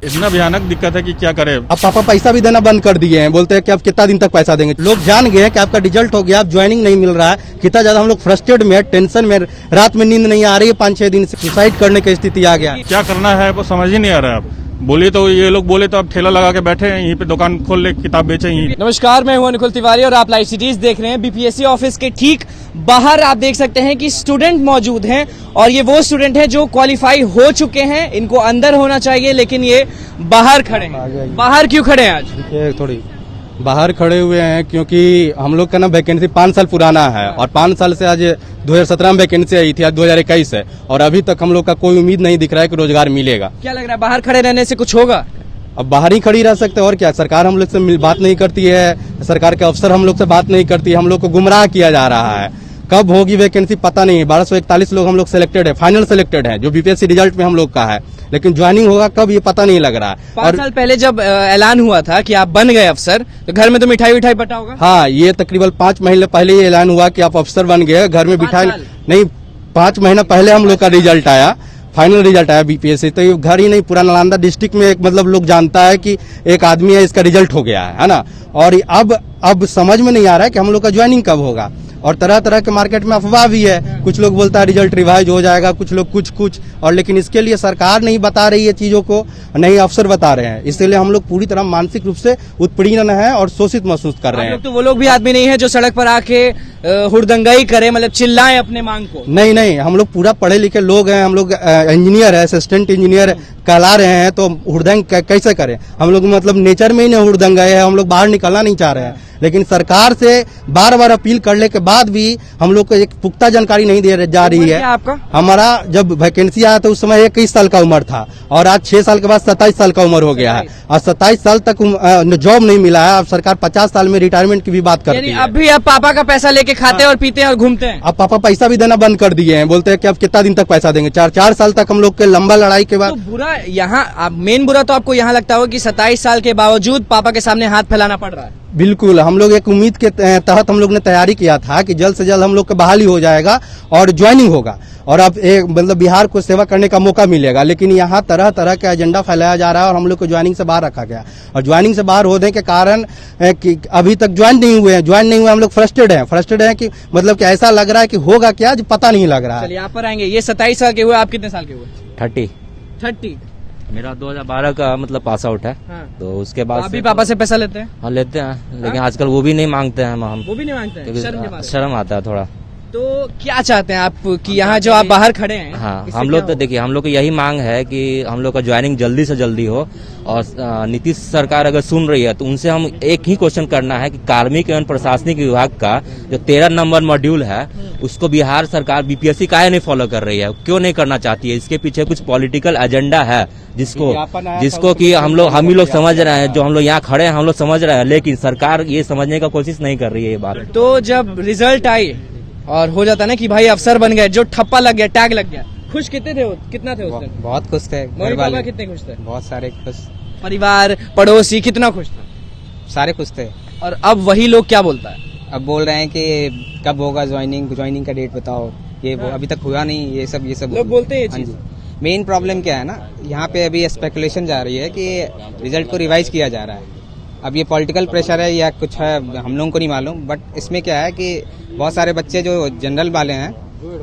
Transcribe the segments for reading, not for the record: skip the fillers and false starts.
इतना भयानक दिक्कत है कि क्या करें। अब पापा पैसा भी देना बंद कर दिए हैं, बोलते हैं कि अब कितना दिन तक पैसा देंगे। लोग जान गए हैं कि आपका रिजल्ट हो गया, अब ज्वाइनिंग नहीं मिल रहा है। कितना ज्यादा हम लोग फ्रस्ट्रेटेड में, टेंशन में, रात में नींद नहीं आ रही है, 5-6 दिन से सुसाइड करने की स्थिति आ गया। क्या करना है वो समझ ही नहीं आ रहा है। अब बोलिए तो ये लोग बोले तो अब ठेला लगा के बैठे हैं, यहीं पे दुकान खोल ले, किताब बेचे यहीं। नमस्कार, मैं हूं निखिल तिवारी और आप लाइव सिटीज देख रहे हैं। बीपीएससी ऑफिस के ठीक बाहर आप देख सकते हैं कि स्टूडेंट मौजूद हैं और ये वो स्टूडेंट हैं जो क्वालिफाई हो चुके हैं। इनको अंदर होना चाहिए लेकिन ये बाहर खड़े हैं। बाहर क्यों खड़े हैं आज? थोड़ी बाहर खड़े हुए हैं क्योंकि हम लोग का ना वैकेंसी 5 साल पुराना है और 5 साल से आज 2017 में वैकेंसी आई थी, आज 2021 है और अभी तक हम लोग का कोई उम्मीद नहीं दिख रहा है कि रोजगार मिलेगा। क्या लग रहा है बाहर खड़े रहने से कुछ होगा? अब बाहर ही खड़ी रह सकते हैं और क्या। सरकार हम लोग से बात नहीं करती है, सरकार के अफसर हम लोग से बात नहीं करती है, हम लोग को गुमराह किया जा रहा है। कब होगी वैकेंसी पता नहीं है। 1241 लोग हम लोग सिलेक्टेड है, फाइनल सिलेक्टेड है जो बीपीएससी रिजल्ट में हम लोग का है, लेकिन ज्वाइनिंग होगा कब ये पता नहीं लग रहा है। 5 साल पहले जब ऐलान हुआ था कि आप बन गए अफसर, तो घर में तो मिठाई विठाई बटा होगा? हाँ, ये तकरीबन 5 महीने पहले ये ऐलान हुआ कि आप अफसर बन गए, घर में मिठाई नहीं। 5 महीना पहले हम लोग का रिजल्ट आया, फाइनल रिजल्ट आया बीपीएससी, तो ये घर ही नहीं पूरा नालंदा डिस्ट्रिक्ट में एक मतलब लोग जानता है कि एक आदमी है, इसका रिजल्ट हो गया है ना। और अब समझ में नहीं आ रहा है कि हम लोग का ज्वाइनिंग कब होगा। और तरह तरह के मार्केट में अफवाह भी है, कुछ लोग बोलता है रिजल्ट रिवाइज हो जाएगा, कुछ लोग कुछ और, लेकिन इसके लिए सरकार नहीं बता रही है चीजों को, नहीं अफसर बता रहे हैं। इसलिए हम लोग पूरी तरह मानसिक रूप से उत्पीड़न है और शोषित महसूस कर रहे हैं। तो वो लोग भी आदमी नहीं है जो सड़क पर आके हुड़दंगाई करे, मतलब चिल्लाएं अपने मांग को? नहीं, हम लोग पूरा पढ़े लिखे लोग हैं, हम लोग इंजीनियर है, असिस्टेंट इंजीनियर कहला रहे हैं, तो हुड़दंग कैसे करें? हम लोग मतलब नेचर में ही नहीं हुड़दंग है, हम लोग बाहर निकलना नहीं चाह रहे हैं। लेकिन सरकार से बार बार अपील करने के बाद भी हम लोग को एक पुख्ता जानकारी नहीं दे जा रही है। आपका? हमारा जब वैकेंसी आया था उस समय 21 साल का उम्र था और आज 6 साल के बाद 27 साल का उम्र हो गया है और 27 साल तक जॉब नहीं मिला है। अब सरकार 50 साल में रिटायरमेंट की भी बात करती है। अब भी आप पापा का पैसा लेके खाते हैं और पीते हैं और घूमते हैं? अब पापा पैसा भी देना बंद कर दिए हैं, बोलते हैं कि अब कितना दिन तक पैसा देंगे। 4 साल तक हम लोग के लंबा लड़ाई के बाद। तो बुरा यहाँ मेन बुरा तो आपको यहाँ लगता होगा कि 27 साल के बावजूद पापा के सामने हाथ फैलाना पड़ रहा है। बिल्कुल, हम लोग एक उम्मीद के तहत हम लोग ने तैयारी किया था कि जल्द से जल्द हम लोग का बहाली हो जाएगा और ज्वाइनिंग होगा और अब एक मतलब बिहार को सेवा करने का मौका मिलेगा। लेकिन यहाँ तरह तरह का एजेंडा फैलाया जा रहा है और हम लोग को ज्वाइनिंग से बाहर रखा गया और ज्वाइनिंग से बाहर होने के कारण कि अभी तक ज्वाइन नहीं हुए हम लोग फ्रस्ट्रेटेड हैं कि मतलब कि ऐसा लग रहा है कि होगा क्या, पता नहीं लग रहा है। यहाँ पर आएंगे, ये 27 साल के हुए, आप कितने साल के हुए? 30। मेरा 2012 का मतलब पास आउट है। हाँ। तो उसके बाद आप भी पापा से पैसा लेते हैं? हाँ, लेते हैं, लेकिन आजकल वो भी नहीं मांगते हैं हम। वो भी नहीं मांगते हैं? शर्म की बात है। शर्म आता है थोड़ा। तो क्या चाहते हैं आप कि यहाँ जो आप बाहर खड़े हैं? हाँ, हम लोग तो देखिए, हम लोग को यही मांग है कि हम लोग का ज्वाइनिंग जल्दी से जल्दी हो और नीतीश सरकार अगर सुन रही है तो उनसे हम एक ही क्वेश्चन करना है कि कार्मिक एवं प्रशासनिक विभाग का जो 13 नंबर मॉड्यूल है उसको बिहार सरकार बीपीएससी काहे नहीं फॉलो कर रही है, क्यों नहीं करना चाहती है? इसके पीछे कुछ पॉलिटिकल एजेंडा है जिसको कि हम ही लोग समझ रहे हैं, जो हम लोग यहाँ खड़े हैं हम लोग समझ रहे हैं, लेकिन सरकार ये समझने का कोशिश नहीं कर रही है ये बात। तो जब रिजल्ट आई और हो जाता ना कि भाई अफसर बन गए, जो ठप्पा लग गया, टैग लग गया, खुश कितने थे? कितना थे उस दिन? बहुत खुश थे। मम्मी पापा कितने खुश थे? बहुत सारे खुश। परिवार पड़ोसी कितना खुश था? सारे खुश थे। और अब वही लोग क्या बोलता है? अब बोल रहे हैं कि कब होगा ज्वाइनिंग का डेट बताओ, ये वो अभी तक हुआ नहीं, ये सब लोग बोलते हैं ये चीज। मेन प्रॉब्लम क्या है ना, यहाँ पे अभी स्पेकुलेशन जा रही है कि रिजल्ट को रिवाइज किया जा रहा है। अब ये पॉलिटिकल प्रेशर है या कुछ है, हम लोगों को नहीं मालूम, बट इसमें क्या है कि बहुत सारे बच्चे जो जनरल वाले हैं,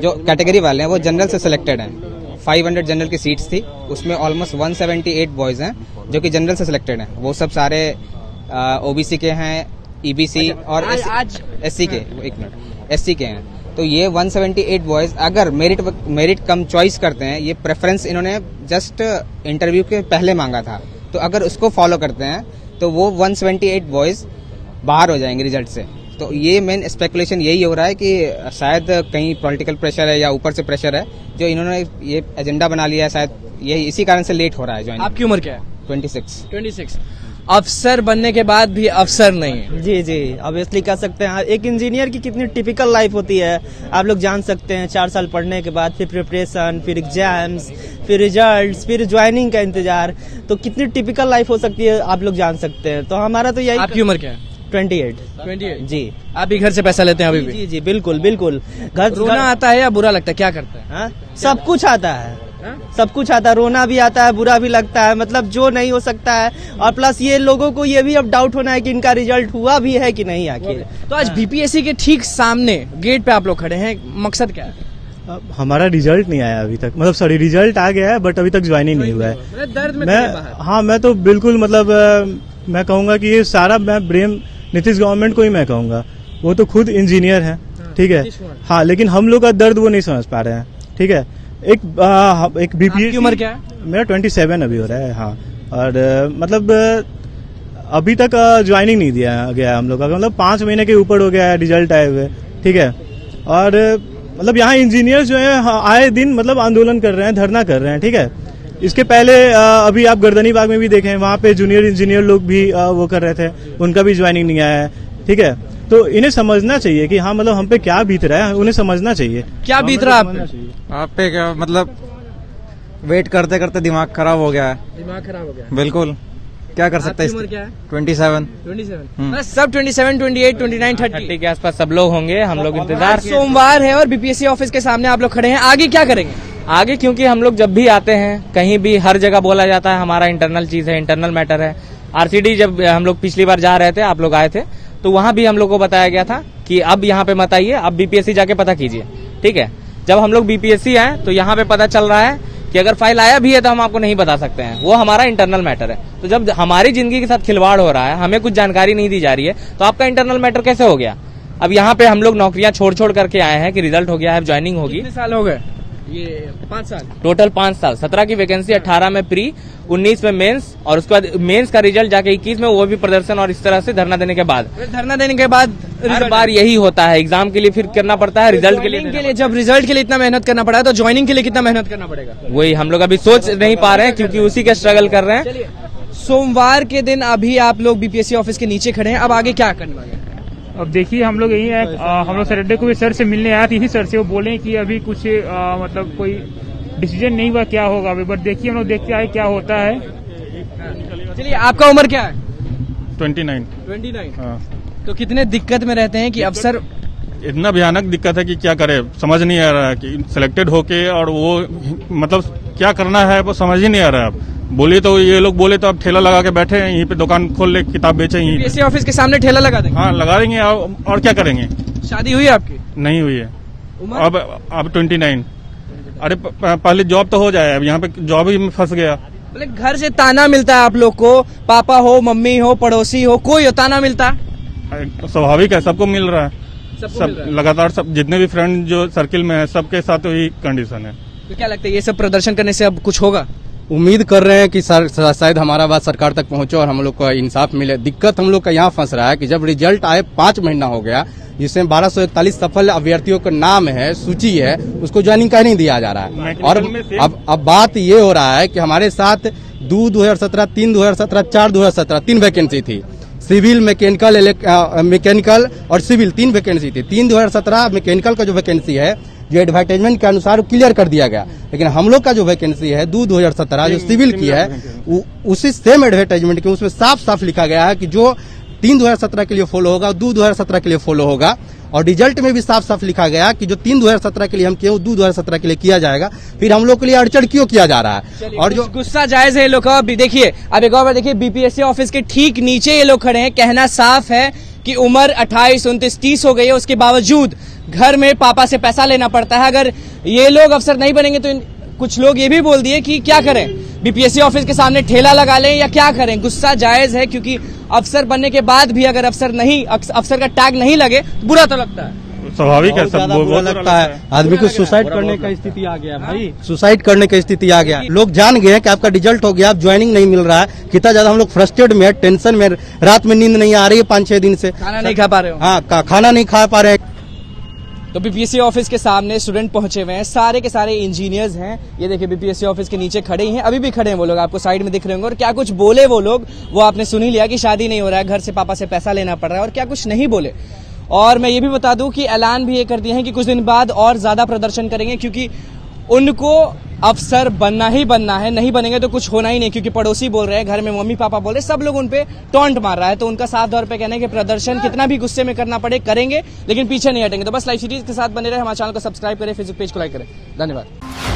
जो कैटेगरी वाले हैं, वो जनरल से सिलेक्टेड हैं। 500 जनरल की सीट्स थी, उसमें ऑलमोस्ट 178 बॉयज हैं जो कि जनरल से सिलेक्टेड हैं। वो सब सारे ओबीसी के हैं, ईबीसी और एससी के, एक मिनट, एससी के हैं। तो ये 178 बॉयज अगर मेरिट कम चॉइस करते हैं, ये प्रेफरेंस इन्होंने जस्ट इंटरव्यू के पहले मांगा था, तो अगर उसको फॉलो करते हैं तो वो 178 बॉयज बाहर हो जाएंगे रिजल्ट से। तो ये मेन स्पेकुलेशन यही हो रहा है कि शायद कहीं पॉलिटिकल प्रेशर है या ऊपर से प्रेशर है जो इन्होंने ये एजेंडा बना लिया है, शायद यही इसी कारण से लेट हो रहा है ज्वाइन। आपकी उम्र क्या है? 26। अफसर बनने के बाद भी अफसर नहीं है। जी ऑब्वियसली कह सकते हैं। एक इंजीनियर की कितनी टिपिकल लाइफ होती है आप लोग जान सकते हैं। 4 साल पढ़ने के बाद फिर प्रिपरेशन, फिर एग्जाम्स, फिर रिजल्ट्स, फिर ज्वाइनिंग का इंतजार, तो कितनी टिपिकल लाइफ हो सकती है आप लोग जान सकते हैं। तो हमारा तो यही। आपकी उम्र क्या है? 28 जी। आप भी घर से पैसा लेते हैं अभी भी? जी बिल्कुल। घर रोना आता है या बुरा लगता है, क्या करते हैं? सब कुछ आता है, सब कुछ आता है, रोना भी आता है, बुरा भी लगता है, मतलब जो नहीं हो सकता है। और प्लस ये लोगों को ये भी अब डाउट होना है कि इनका रिजल्ट हुआ भी है कि नहीं आखिर। तो आज बीपीएससी के ठीक सामने गेट पे आप लोग खड़े हैं, मकसद क्या है? हमारा रिजल्ट नहीं आया अभी तक, मतलब सॉरी रिजल्ट आ गया है बट अभी तक ज्वाइनिंग नहीं हुआ है। मतलब दर्द में मैं खड़े बाहर। हाँ मैं तो बिल्कुल मतलब मैं कहूँगा कि ये सारा मैं ब्लेम नीतीश गवर्नमेंट को ही मैं कहूँगा। वो तो खुद इंजीनियर है, ठीक है, हाँ, लेकिन हम लोग का दर्द वो नहीं समझ पा रहे हैं, ठीक है। एक बीपीएससी आपकी उम्र क्या है? मेरा 27 अभी हो रहा है, हाँ। और मतलब अभी तक ज्वाइनिंग नहीं दिया गया हम लोग का, मतलब 5 महीने के ऊपर हो गया है रिजल्ट आए हुए, ठीक है। और मतलब यहाँ इंजीनियर जो है आए दिन मतलब आंदोलन कर रहे हैं, धरना कर रहे हैं, ठीक है। इसके पहले अभी आप गर्दनी बाग में भी देखें, वहाँ पे जूनियर इंजीनियर लोग भी वो कर रहे थे, उनका भी ज्वाइनिंग नहीं आया है, ठीक है। तो इन्हें समझना चाहिए कि हाँ मतलब हम पे क्या बीत रहा है, उन्हें समझना चाहिए। क्या बीत रहा है आप पे? आप पे क्या मतलब वेट करते करते दिमाग खराब हो गया है। दिमाग खराब हो गया। बिल्कुल, क्या कर सकते हैं। उम्र क्या है? 27। बस सब 27, 28, 29, 30 के आसपास सब लोग होंगे, हम लोग इंतजार। सोमवार है और बीपीएससी ऑफिस के सामने आप लोग खड़े हैं, आगे क्या करेंगे? आगे क्योंकि हम लोग जब भी आते हैं कहीं भी हर जगह बोला जाता है हमारा इंटरनल चीज है, इंटरनल मैटर है। आरसीडी जब हम लोग पिछली बार जा रहे थे, आप लोग आए थे, तो वहां भी हम लोग को बताया गया था कि अब यहाँ पे मत आइए, अब बीपीएससी जाके पता कीजिए, ठीक है। जब हम लोग बीपीएससी आए तो यहाँ पे पता चल रहा है कि अगर फाइल आया भी है तो हम आपको नहीं बता सकते हैं, वो हमारा इंटरनल मैटर है। तो जब हमारी जिंदगी के साथ खिलवाड़ हो रहा है, हमें कुछ जानकारी नहीं दी जा रही है, तो आपका इंटरनल मैटर कैसे हो गया? अब यहाँ पे हम लोग नौकरियां छोड़ छोड़ करके आए हैं कि रिजल्ट हो गया है, ज्वाइनिंग होगी। कितने साल हो गए? ये 5 साल। टोटल 5 साल, 17 की वैकेंसी, 18 में प्री, 19 में मेंस, और उसके बाद मेंस का रिजल्ट जाके 21 में, वो भी प्रदर्शन और इस तरह से धरना देने के बाद। धरना देने के बाद हर बार यही होता है, एग्जाम के लिए फिर करना पड़ता है, रिजल्ट के लिए जब रिजल्ट के लिए इतना मेहनत करना पड़ा है तो ज्वाइनिंग के लिए कितना मेहनत करना पड़ेगा? वही हम लोग अभी सोच नहीं पा रहे हैं क्योंकि उसी का स्ट्रगल कर रहे हैं। सोमवार के दिन अभी आप लोग बीपीएससी ऑफिस के नीचे खड़े हैं, अब आगे क्या करने वाले हैं? अब देखिए हम लोग यही है, हम लोग सैटरडे को भी सर से मिलने आए थे, इसी सर से वो बोले कि अभी कुछ मतलब कोई डिसीजन नहीं हुआ क्या होगा अभी, बट देखिए हम लोग देखते आए क्या होता है। चलिए, आपका उम्र क्या है? 29। हाँ। तो कितने दिक्कत में रहते हैं कि अफसर इतना भयानक दिक्कत है कि क्या करे, समझ नहीं आ रहा है कि सिलेक्टेड होके और वो मतलब क्या करना है वो समझ ही नहीं आ रहा है। अब बोलिए तो ये लोग बोले तो अब ठेला लगा के बैठे हैं, यहीं पे दुकान खोल ले, किताब बेचे यहीं। बीपीएससी ऑफिस के सामने ठेला लगा देंगे? हाँ, लगा देंगे और क्या करेंगे। शादी हुई आपकी? नहीं हुई है। उम्र? अब 29। अरे पहले जॉब तो हो जाए, अब यहाँ पे जॉब ही में फंस गया। बोले घर से ताना मिलता है आप लोग को, पापा हो, मम्मी हो, पड़ोसी हो, कोई हो, ताना मिलता है? स्वाभाविक है, सबको मिल रहा है, सबको सब मिल रहा है। लगातार, सब जितने भी फ्रेंड जो सर्किल में है सबके साथ वही कंडीशन है। तो क्या लगता है ये सब प्रदर्शन करने से अब कुछ होगा? उम्मीद कर रहे हैं कि शायद हमारा बात सरकार तक पहुंचे और हम लोग को इंसाफ मिले। दिक्कत हम लोग का यहाँ फंस रहा है कि जब रिजल्ट आए 5 महीना हो गया, जिसमें 1241 सफल अभ्यर्थियों का नाम है, सूची है, उसको ज्वाइनिंग का नहीं दिया जा रहा है। और अब बात ये हो रहा है कि हमारे साथ 2017, 3 2017, 4 2017 3 वैकेंसी थी, सिविल, मैकेनिकल और सिविल 3 वैकेंसी थी। 3 2017 मैकेनिकल का जो वैकेंसी है, जो एडवर्टाइजमेंट के अनुसार क्लियर कर दिया गया, लेकिन हम लोग का जो वैकेंसी है 2017 जो सिविल की है, उसी सेम एडवर्टाइजमेंट के उसमें साफ साफ लिखा गया है कि जो 3 2017 के लिए फॉलो होगा 2 2017 के लिए फॉलो होगा। और रिजल्ट में भी साफ साफ लिखा गया कि जो 3 2017 के लिए हम किए 2 2017 के लिए किया जाएगा। फिर हम लोग के लिए अड़चन क्यों किया जा रहा है? और जो गुस्सा जायज है ये लोग का। देखिए, अब एक और बार देखिए, बीपीएससी ऑफिस के ठीक नीचे ये लोग खड़े हैं, कहना साफ है कि उम्र 28, 29, 30 हो गई है, उसके बावजूद घर में पापा से पैसा लेना पड़ता है। अगर ये लोग अफसर नहीं बनेंगे तो कुछ लोग ये भी बोल दिए कि क्या करें, बीपीएससी ऑफिस के सामने ठेला लगा लें या क्या करें। गुस्सा जायज है क्योंकि अफसर बनने के बाद भी अगर अफसर का टैग नहीं लगे तो बुरा तो लगता है, स्वाभाविक है, सब बुरा लगता है। आदमी को सुसाइड करने का स्थिति आ गया भाई, सुसाइड करने की स्थिति आ गया। लोग जान गए कि आपका रिजल्ट हो गया, आप ज्वाइनिंग नहीं मिल रहा है। कितना ज्यादा हम लोग फ्रस्ट्रेट में, टेंशन में, रात में नींद नहीं आ रही है 5-6 दिन से, खाना नहीं खा पा रहे हो। हाँ, खाना नहीं खा पा रहे हैं। तो बीपीएससी ऑफिस के सामने स्टूडेंट पहुंचे हुए हैं, सारे के सारे इंजीनियर्स हैं। ये देखिए बीपीएससी ऑफिस के नीचे खड़े ही हैं, अभी भी खड़े हैं वो लोग, आपको साइड में दिख रहे होंगे। और क्या कुछ बोले वो लोग, वो आपने सुन ही लिया कि शादी नहीं हो रहा है, घर से पापा से पैसा लेना पड़ रहा है, और क्या कुछ नहीं बोले। और मैं ये भी बता दूं कि ऐलान भी ये कर दिए हैं कि कुछ दिन बाद और ज्यादा प्रदर्शन करेंगे, क्योंकि उनको अफसर बनना ही बनना है, नहीं बनेंगे तो कुछ होना ही नहीं। क्योंकि पड़ोसी बोल रहे हैं, घर में मम्मी पापा बोल रहे हैं, सब लोग उन पे टॉन्ट मार रहा है। तो उनका साफ तौर पे कहना है कि प्रदर्शन कितना भी गुस्से में करना पड़े करेंगे, लेकिन पीछे नहीं हटेंगे। तो बस लाइव सीरीज के साथ बने रहे, हमारे चैनल को सब्सक्राइब करें, फेसबुक पेज को लाइक करें। धन्यवाद।